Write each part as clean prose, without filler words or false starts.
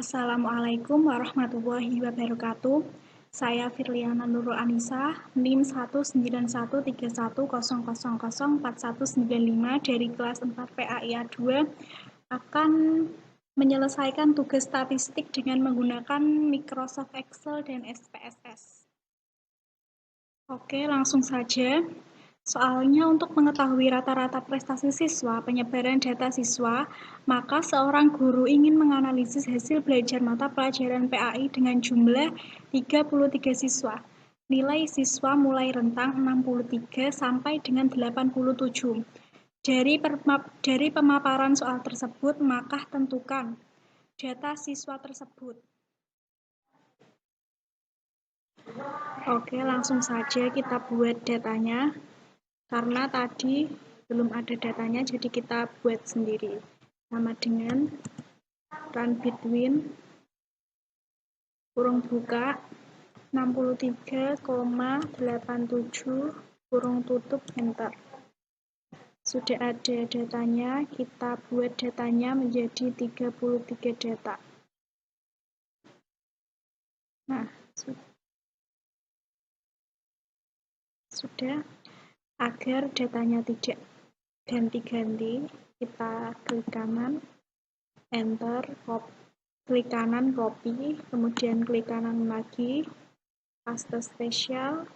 Assalamualaikum warahmatullahi wabarakatuh. Saya Firliana Nurul Anissa, NIM 1913100004195 dari kelas 4 PAIA 2 akan menyelesaikan tugas statistik dengan menggunakan Microsoft Excel dan SPSS. Oke, langsung saja. Soalnya untuk mengetahui rata-rata prestasi siswa, penyebaran data siswa, maka seorang guru ingin menganalisis hasil belajar mata pelajaran PAI dengan jumlah 33 siswa. Nilai siswa mulai rentang 63 sampai dengan 87. Dari pemaparan soal tersebut, maka tentukan data siswa tersebut. Oke, langsung saja kita buat datanya. Karena tadi belum ada datanya, jadi kita buat sendiri. Sama dengan run between kurung buka 63,87 kurung tutup enter. Sudah ada datanya, kita buat datanya menjadi 33 data. Nah, sudah. Agar datanya tidak ganti-ganti, kita klik kanan, enter, klik kanan copy, kemudian klik kanan lagi, paste spesial,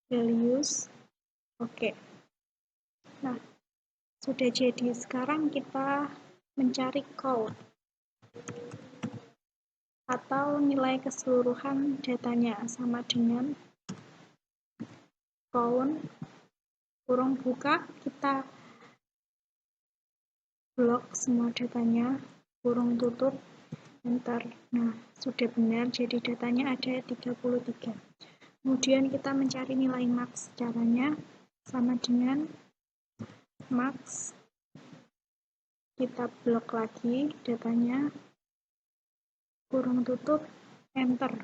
values, oke. Nah, sudah jadi. Sekarang kita mencari count atau nilai keseluruhan datanya, sama dengan count kurung buka, kita blok semua datanya, kurung tutup, enter. Nah, sudah benar, jadi datanya ada 33. Kemudian kita mencari nilai max. Caranya sama dengan max, kita blok lagi datanya, kurung tutup, enter.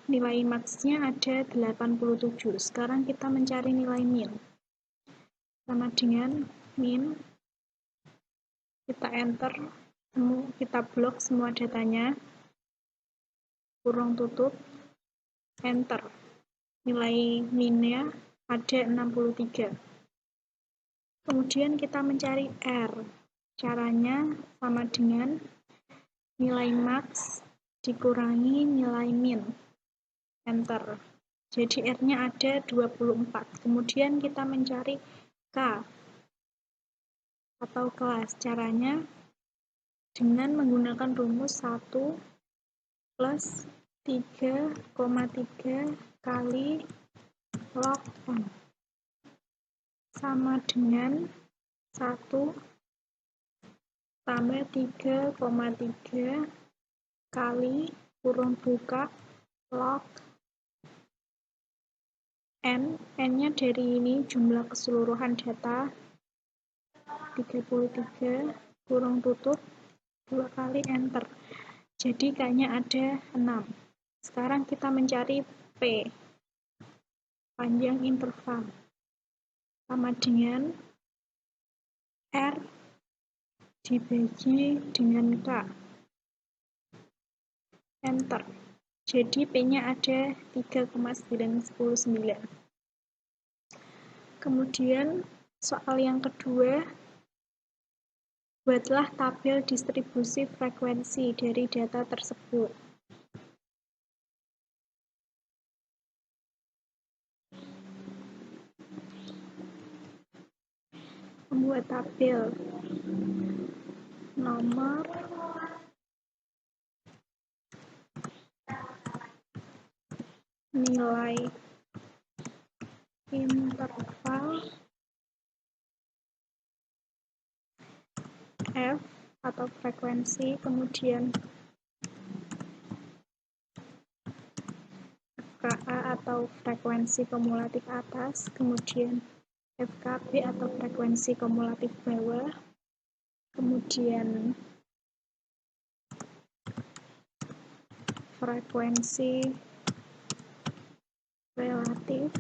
Nilai max-nya ada 87. Sekarang kita mencari nilai min. Sama dengan min, kita enter, kita blok semua datanya, kurung tutup, enter. Nilai min-nya ada 63. Kemudian kita mencari R. Caranya sama dengan nilai max dikurangi nilai min. Enter. Jadi R-nya ada 24. Kemudian kita mencari K atau kelas. Caranya dengan menggunakan rumus 1 plus 3,3 kali log N. Sama dengan 1 tambah 3,3 kali kurung buka log N. N-nya dari ini jumlah keseluruhan data 33 kurung tutup 2 kali enter. Jadi K-nya ada 6. Sekarang kita mencari P, panjang interval, sama dengan R dibagi dengan K. Enter. Jadi P-nya ada 3,919. Kemudian soal yang kedua, buatlah tabel distribusi frekuensi dari data tersebut. Membuat tabel nomor nilai interval F atau frekuensi, kemudian FKA atau frekuensi kumulatif atas, kemudian FKB atau frekuensi kumulatif bawah, kemudian frekuensi relatif,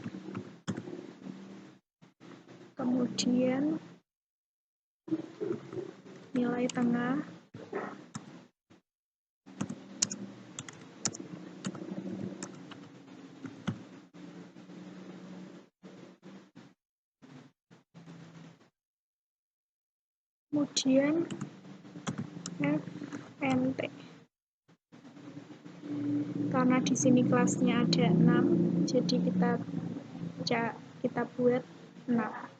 kemudian nilai tengah, kemudian FNT. Karena di sini kelasnya ada 6, jadi kita buat 6.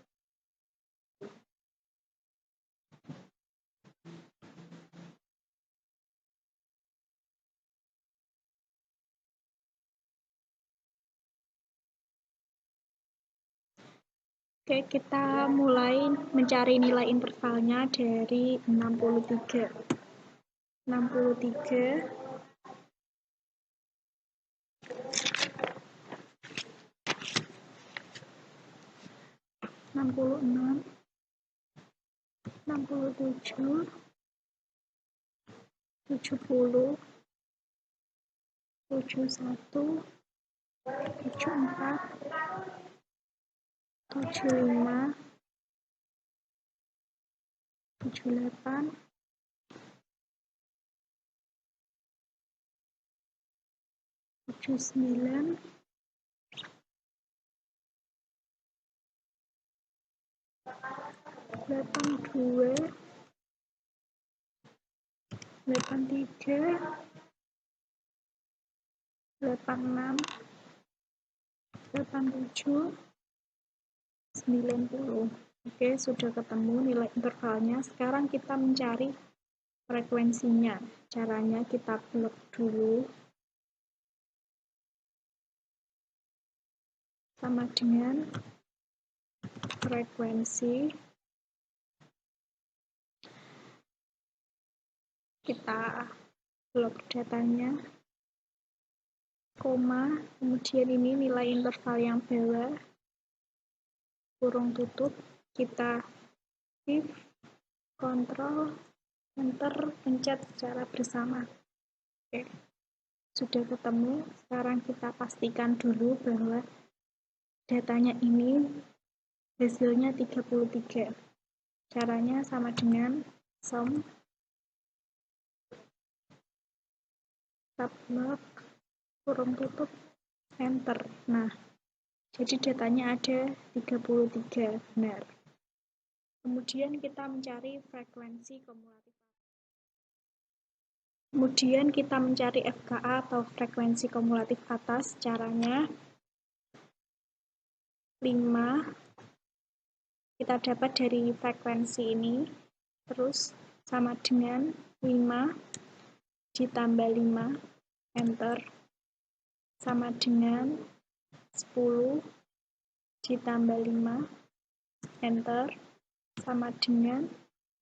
Oke, kita mulai mencari nilai intervalnya dari 63. 63 66 67 70 71 74 75 78 79 82 83 86 87 90. Oke, sudah ketemu nilai intervalnya. Sekarang kita mencari frekuensinya. Caranya kita blok dulu sama dengan frekuensi. Kita blok datanya, koma, kemudian ini nilai interval yang bawah, kurung tutup, kita shift, kontrol, enter, pencet secara bersama. Oke, sudah ketemu. Sekarang kita pastikan dulu bahwa datanya ini hasilnya 33. Caranya sama dengan sum, tabblok, kurung tutup, enter. Nah, jadi datanya ada 33, benar. Kemudian kita mencari frekuensi kumulatif. Kemudian kita mencari FKA atau frekuensi kumulatif atas. Caranya 5 kita dapat dari frekuensi ini, terus sama dengan 5 ditambah 5, enter, sama dengan 10 ditambah 5, enter, sama dengan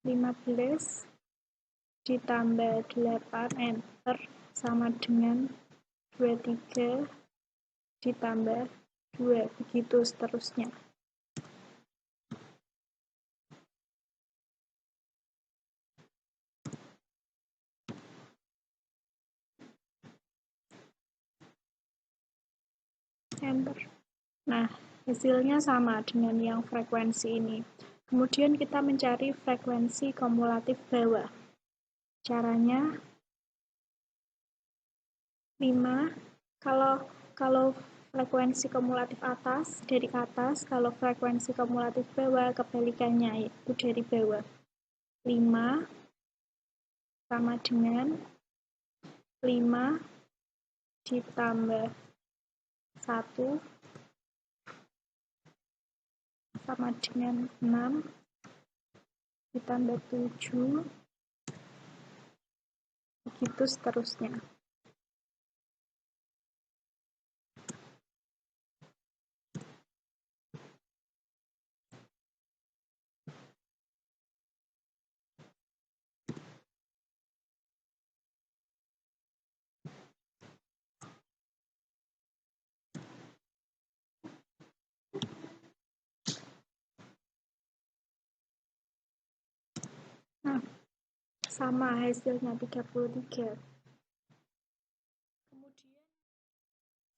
15 ditambah 8, enter, sama dengan 23 ditambah 2, begitu seterusnya. Enter. Nah, hasilnya sama dengan yang frekuensi ini. Kemudian kita mencari frekuensi kumulatif bawah. Caranya 5, kalau frekuensi kumulatif atas dari atas, kalau frekuensi kumulatif bawah kebalikannya, yaitu dari bawah. 5 sama dengan 5 ditambah 1 sama dengan 6 ditambah 7, begitu seterusnya. Nah, sama hasilnya 33. Kemudian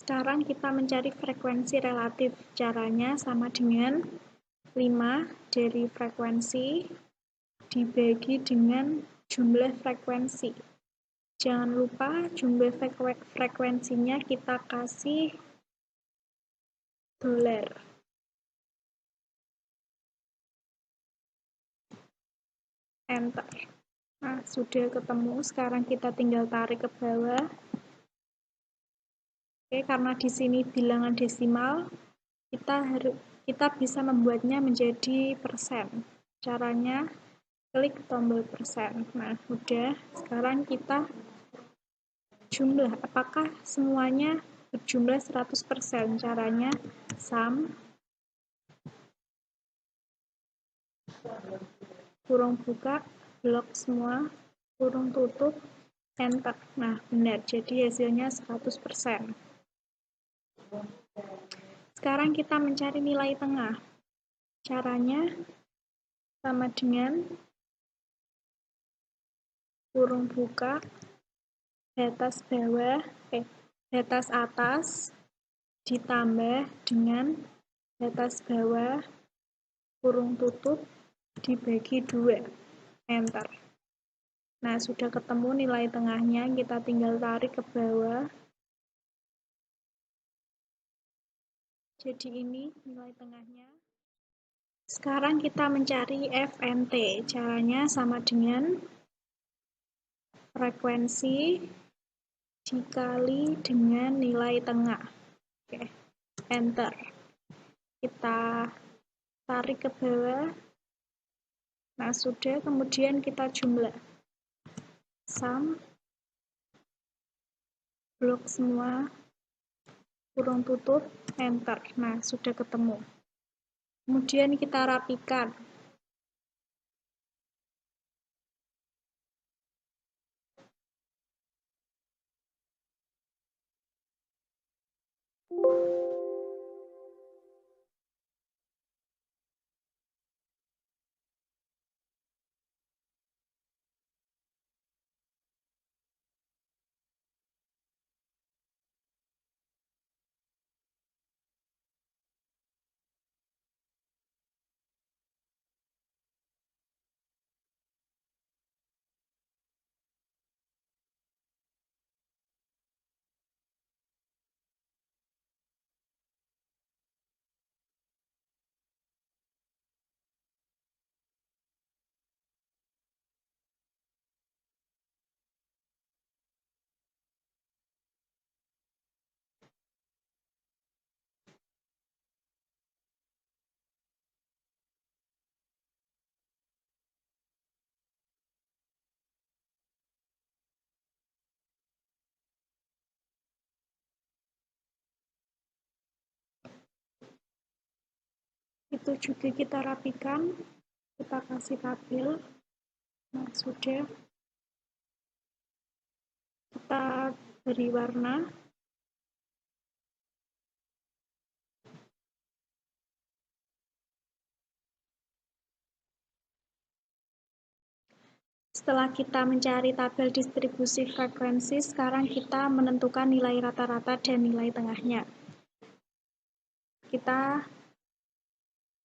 sekarang kita mencari frekuensi relatif. Caranya sama dengan 5 dari frekuensi dibagi dengan jumlah frekuensi. Jangan lupa jumlah frekuensinya kita kasih dolar. enter. Nah, sudah ketemu, sekarang kita tinggal tarik ke bawah. Oke, karena di sini bilangan desimal, kita bisa membuatnya menjadi persen. Caranya klik tombol persen. Nah, udah. Sekarang kita jumlah, apakah semuanya berjumlah 100%? Caranya sum kurung buka, blok semua, kurung tutup, enter. Nah, benar. Jadi hasilnya 100%. Sekarang kita mencari nilai tengah. Caranya sama dengan kurung buka, batas bawah, batas atas ditambah dengan batas bawah, kurung tutup, dibagi 2. Enter. Nah, sudah ketemu nilai tengahnya, kita tinggal tarik ke bawah. Jadi ini nilai tengahnya. Sekarang kita mencari FNT. Caranya sama dengan frekuensi dikali dengan nilai tengah. Oke, enter. Kita tarik ke bawah. Nah, sudah, kemudian kita jumlah. Sum, blok semua, kurung tutup, enter. Nah, sudah ketemu. Kemudian kita rapikan. Itu juga kita rapikan, kita kasih tabel. Nah, sudah, kita beri warna. Setelah kita mencari tabel distribusi frekuensi, sekarang kita menentukan nilai rata-rata dan nilai tengahnya. Kita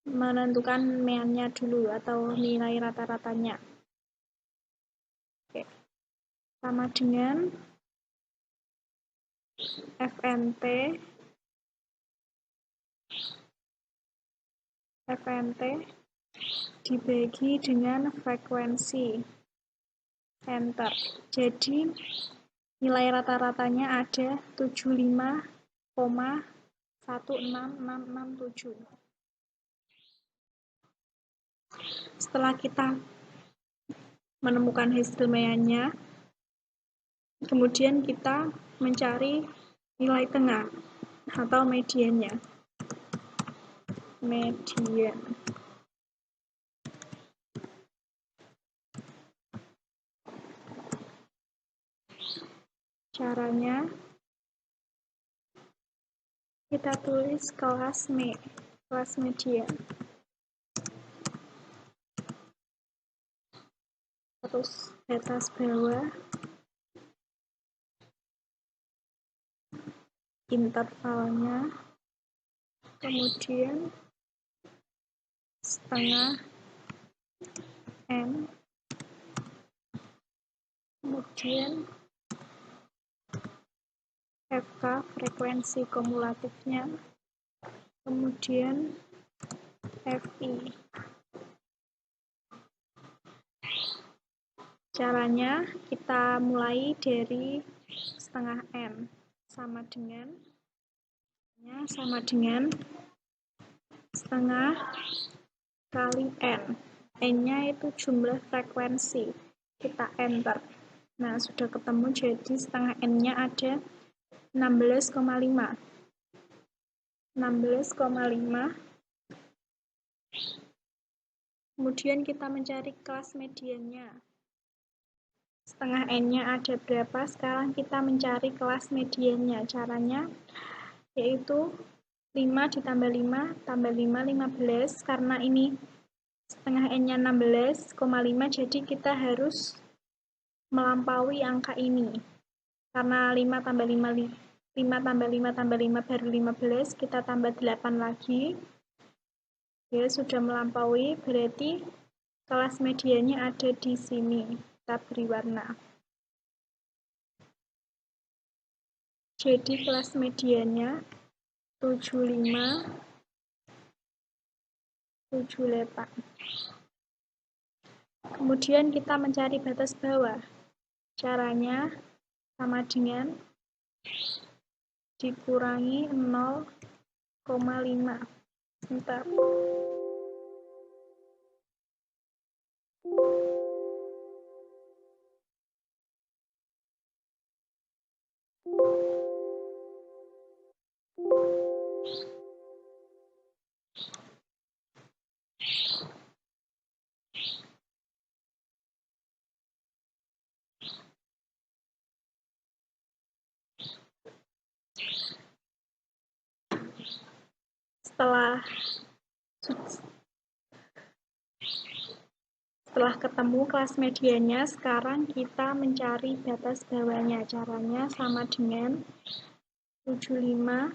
menentukan meannya dulu atau nilai rata-ratanya. Oke. Sama dengan FNT dibagi dengan frekuensi. Enter. Jadi nilai rata-ratanya ada 75,16667. Setelah kita menemukan hasil meannya, kemudian kita mencari nilai tengah atau mediannya. Median. Caranya kita tulis kelas median. Terus batas bawah, intervalnya, kemudian setengah M, kemudian FK frekuensi kumulatifnya, kemudian FI. Caranya kita mulai dari setengah N sama dengan setengah kali N. N-nya itu jumlah frekuensi. Kita enter. Nah, sudah ketemu, jadi setengah N-nya ada 16,5. 16,5. Kemudian kita mencari kelas mediannya. Setengah N-nya ada berapa? Sekarang kita mencari kelas mediannya. Caranya yaitu 5 ditambah 5, tambah 5, 15. Karena ini setengah N-nya 16,5, jadi kita harus melampaui angka ini. Karena 5 tambah 5, 5 tambah 5 tambah 5 baru 15, kita tambah 8 lagi. Ya, sudah melampaui, berarti kelas mediannya ada di sini. Kita beri warna. Jadi kelas mediannya 75, 78. Kemudian kita mencari batas bawah. Caranya sama dengan dikurangi 0,5. Sebentar. Setelah ketemu kelas mediannya, sekarang kita mencari batas bawahnya. Caranya sama dengan 75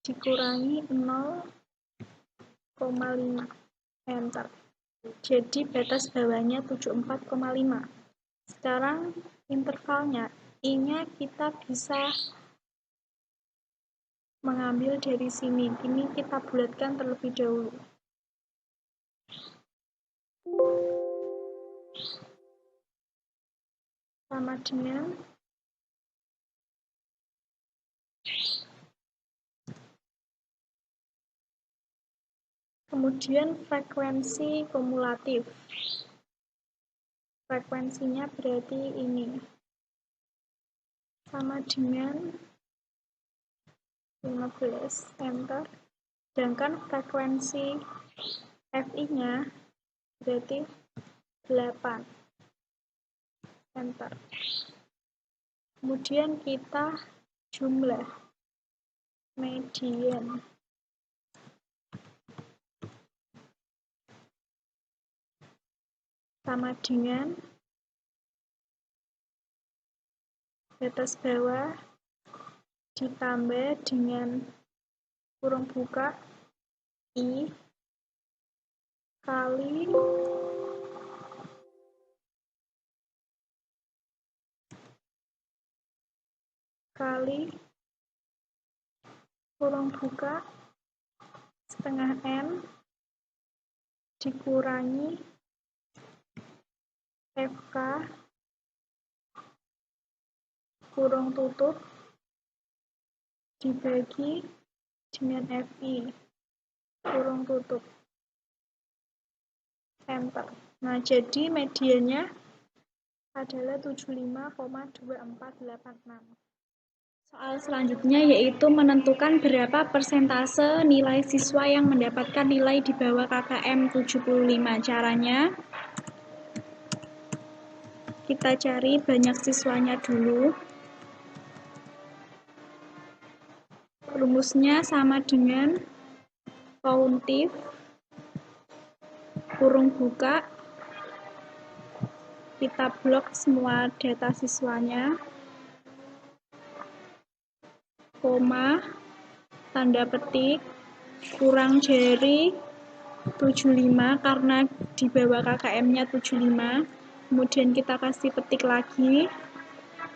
dikurangi 0,5. Enter. Jadi batas bawahnya 74,5. Sekarang intervalnya, I-nya kita bisa mengambil dari sini. Ini kita bulatkan terlebih dahulu. Sama dengan kemudian frekuensi kumulatif. Frekuensinya berarti ini. Sama dengan 15. Enter. Sedangkan frekuensi FI-nya berarti 8. Enter. Kemudian kita jumlah median. Sama dengan batas bawah ditambah dengan kurung buka I kali kurung buka setengah N dikurangi FK kurung tutup dibagi dengan FI kurung tutup. Enter. Nah, jadi mediannya adalah 75,2486. Soal selanjutnya yaitu menentukan berapa persentase nilai siswa yang mendapatkan nilai di bawah KKM 75. Caranya kita cari banyak siswanya dulu. Rumusnya sama dengan countif kurung buka, kita blok semua data siswanya, koma, tanda petik, kurang jari 75 karena di bawah KKM-nya 75, kemudian kita kasih petik lagi,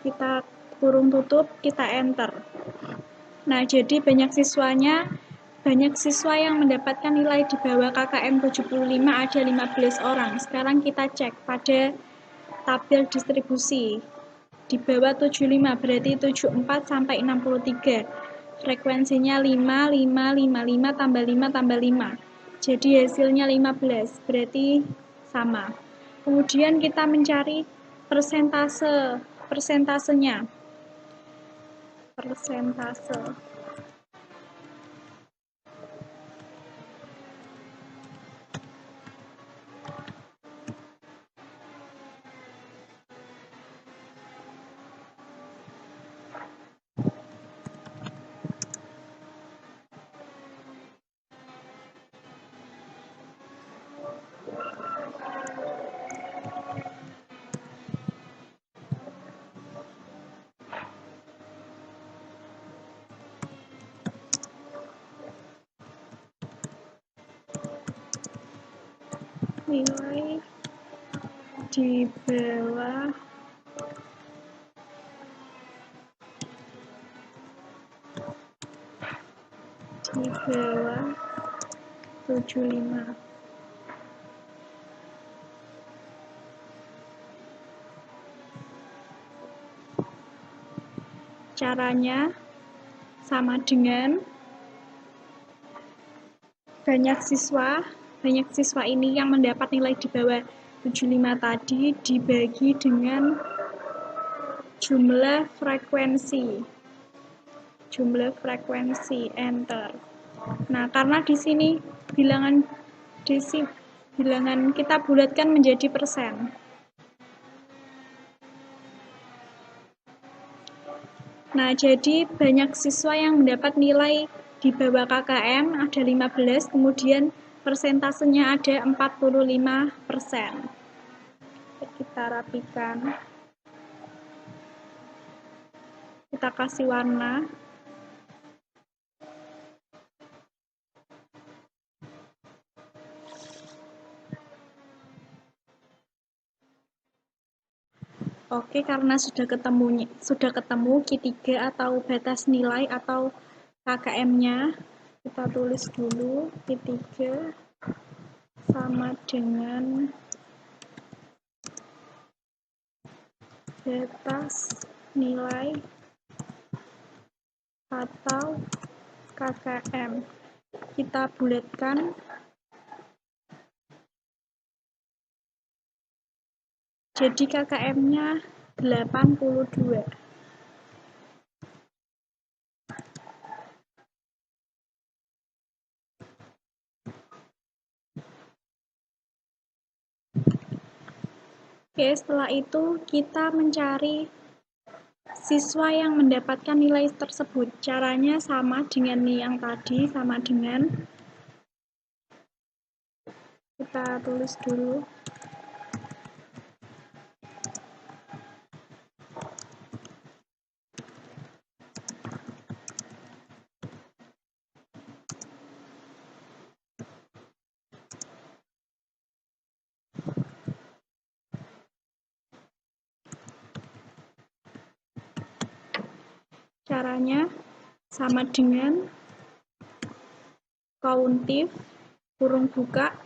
kita kurung tutup, kita enter. Nah, jadi banyak siswa yang mendapatkan nilai di bawah KKM 75 ada 15 orang. Sekarang kita cek pada tabel distribusi. Di bawah 75 berarti 74 sampai 63. Frekuensinya 5, 5, 5 tambah 5 tambah 5. Jadi hasilnya 15, berarti sama. Kemudian kita mencari persentasenya. Persentase. Nilai di bawah 75. Caranya sama dengan banyak siswa ini yang mendapat nilai di bawah 75 tadi dibagi dengan jumlah frekuensi, enter. Nah, karena di sini bilangan kita bulatkan menjadi persen. Nah, jadi banyak siswa yang mendapat nilai di bawah KKM ada 15, kemudian persentasenya ada 45%. Kita rapikan. Kita kasih warna. Oke, karena sudah ketemu Q3 atau batas nilai atau KKM-nya, kita tulis dulu Q3 sama dengan batas nilai atau KKM. Kita bulatkan. Jadi KKM-nya 82. Oke, setelah itu kita mencari siswa yang mendapatkan nilai tersebut. Caranya sama dengan yang tadi, sama dengan kita tulis dulu. Caranya sama dengan countif, kurung buka,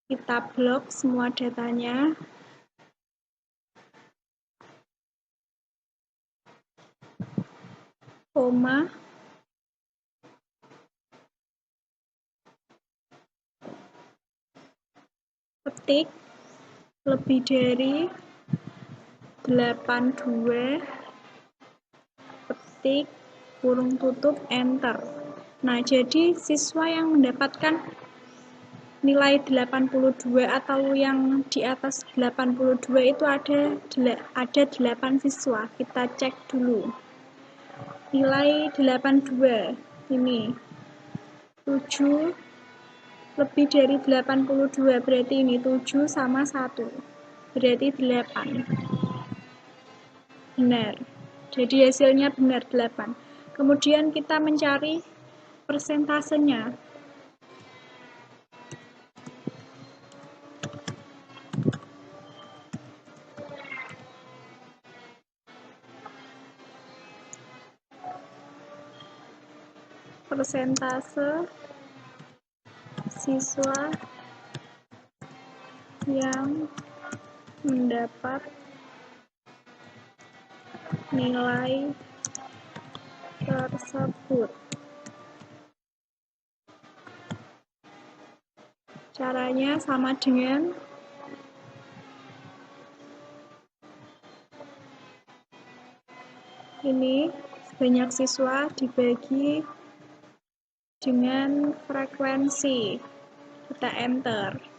kita blok semua datanya, koma, ketik, lebih dari 82, ketik, kurung tutup, enter. Nah, jadi siswa yang mendapatkan nilai 82 atau yang di atas 82 itu ada 8 siswa. Kita cek dulu. Nilai 82 ini 7 lebih dari 82, berarti ini 7 sama 1, berarti 8. Benar. Jadi hasilnya benar 8. Kemudian kita mencari persentasenya. Persentase siswa yang mendapat nilai tersebut. Caranya sama dengan ini, banyak siswa dibagi dengan frekuensi. Kita enter.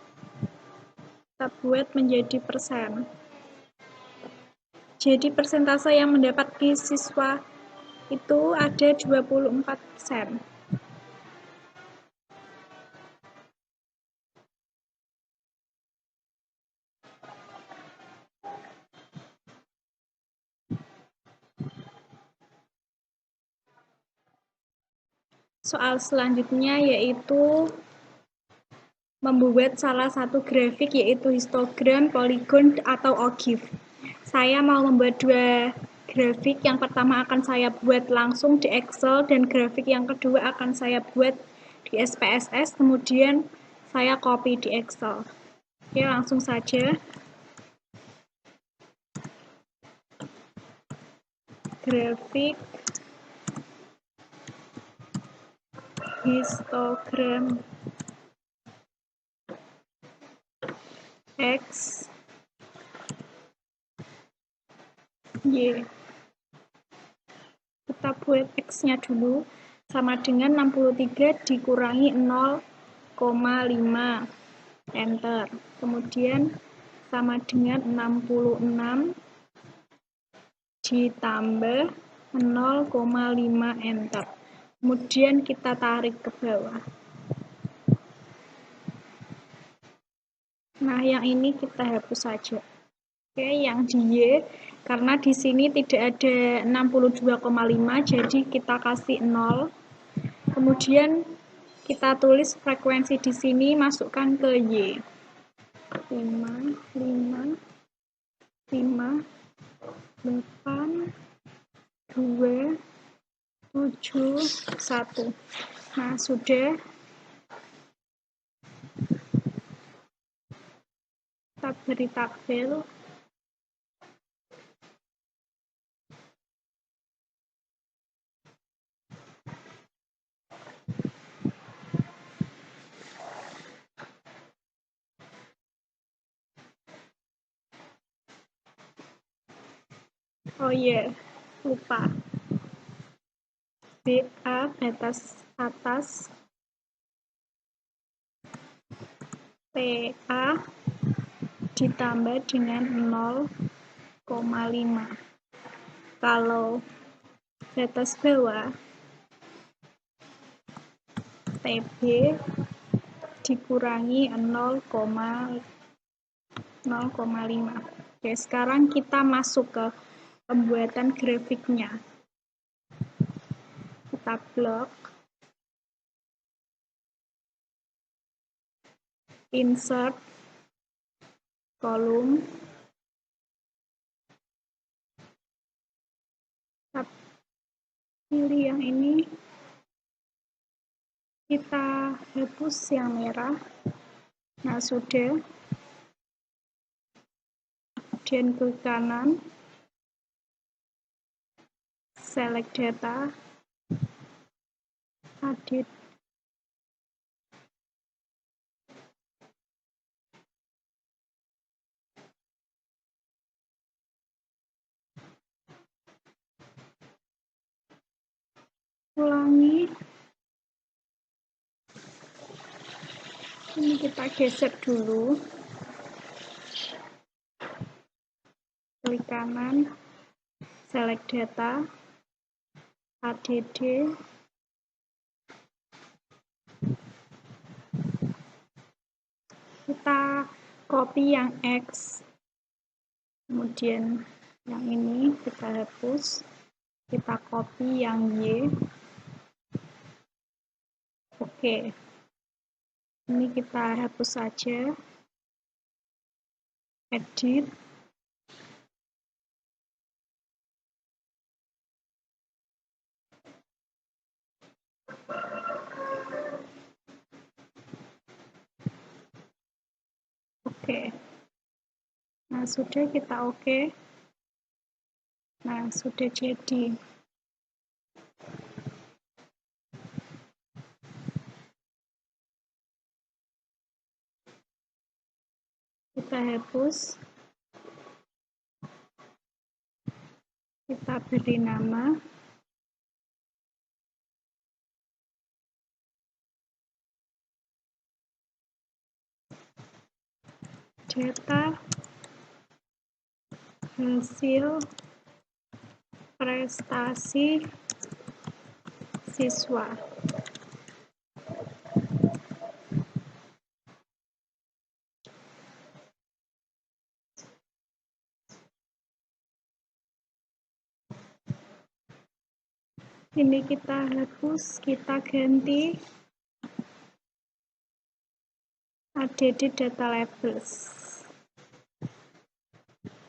Kita buat menjadi persen. Jadi persentase yang mendapat siswa itu ada 24%. Soal selanjutnya yaitu membuat salah satu grafik yaitu histogram, polygon, atau ogive. Saya mau membuat dua grafik. Yang pertama akan saya buat langsung di Excel dan grafik yang kedua akan saya buat di SPSS, kemudian saya copy di Excel. Oke, langsung saja. Grafik histogram X, Y. Kita buat X-nya dulu, sama dengan 63 dikurangi 0,5. Enter. Kemudian sama dengan 66 ditambah 0,5. Enter. Kemudian kita tarik ke bawah. Nah, yang ini kita hapus saja. Oke, yang di Y, karena di sini tidak ada 62,5, jadi kita kasih 0. Kemudian kita tulis frekuensi di sini, masukkan ke Y. 5, 5, 5, 8, 2, 7, 1. Nah, sudah. Kita beri tabel. Oh iya, lupa. BA batas atas, TA ditambah dengan 0,5. Kalau batas bawah, TB dikurangi 0,5. Oke, sekarang kita masuk ke pembuatan grafiknya. Kita blok, insert, kolom, kita pilih yang ini, kita hapus yang merah. Nah, sudah. Kemudian ke kanan, select data, edit. Ulangi. Ini kita geser dulu. Klik kanan, select data, add. Kita copy yang X. Kemudian yang ini kita hapus. Kita copy yang Y. Oke. Ini kita hapus saja. Edit. Oke. Nah, sudah kita oke. Nah, sudah jadi. Kita hapus. Kita beri nama. Data hasil prestasi siswa. Ini kita hapus, kita ganti add data labels.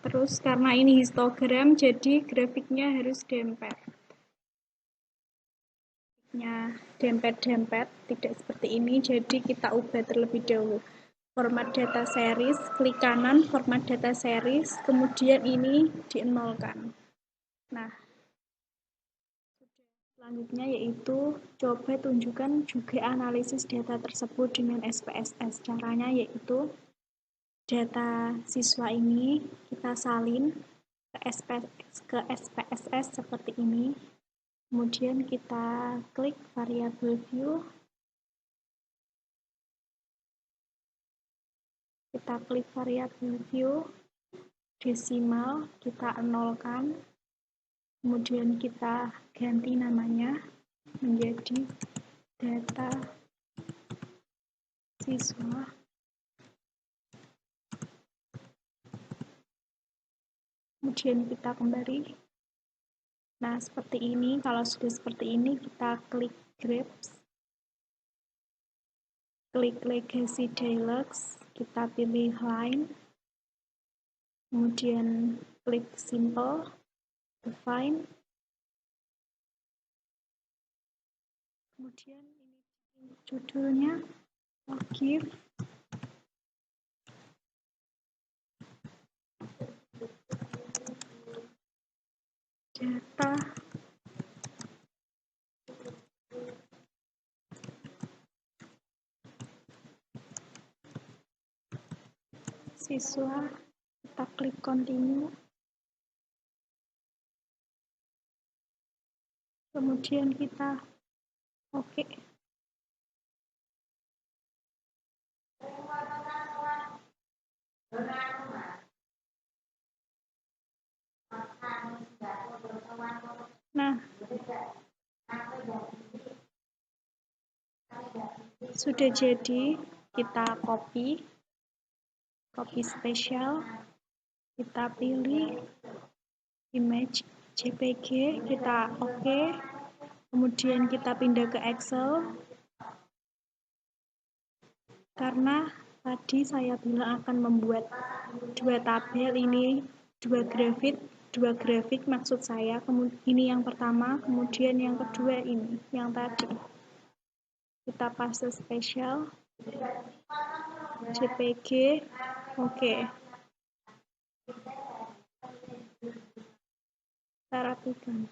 Terus karena ini histogram, jadi grafiknya harus dempet. Dempet-dempet, tidak seperti ini, jadi kita ubah terlebih dahulu. Format data series, klik kanan, format data series, kemudian ini dienolkan. Nah, selanjutnya yaitu coba tunjukkan juga analisis data tersebut dengan SPSS. Caranya yaitu data siswa ini kita salin ke SPSS seperti ini. Kemudian kita klik variabel view. Kita klik variabel view, desimal, kita nolkan. Kemudian kita ganti namanya menjadi data siswa. Kemudian kita kembali. Nah, seperti ini. Kalau sudah seperti ini, kita klik grapes. Klik legacy dialogs. Kita pilih line. Kemudian klik simple. Define. Kemudian ini judulnya give data siswa. Kita klik continue. Kemudian kita oke. Nah, sudah jadi. Kita copy spesial, kita pilih image JPG, kita oke. Kemudian kita pindah ke Excel. Karena tadi saya bilang akan membuat dua tabel, ini dua grafik maksud saya. Ini yang pertama, kemudian yang kedua ini yang tadi. Kita paste spesial JPG, oke. Kita rapikan.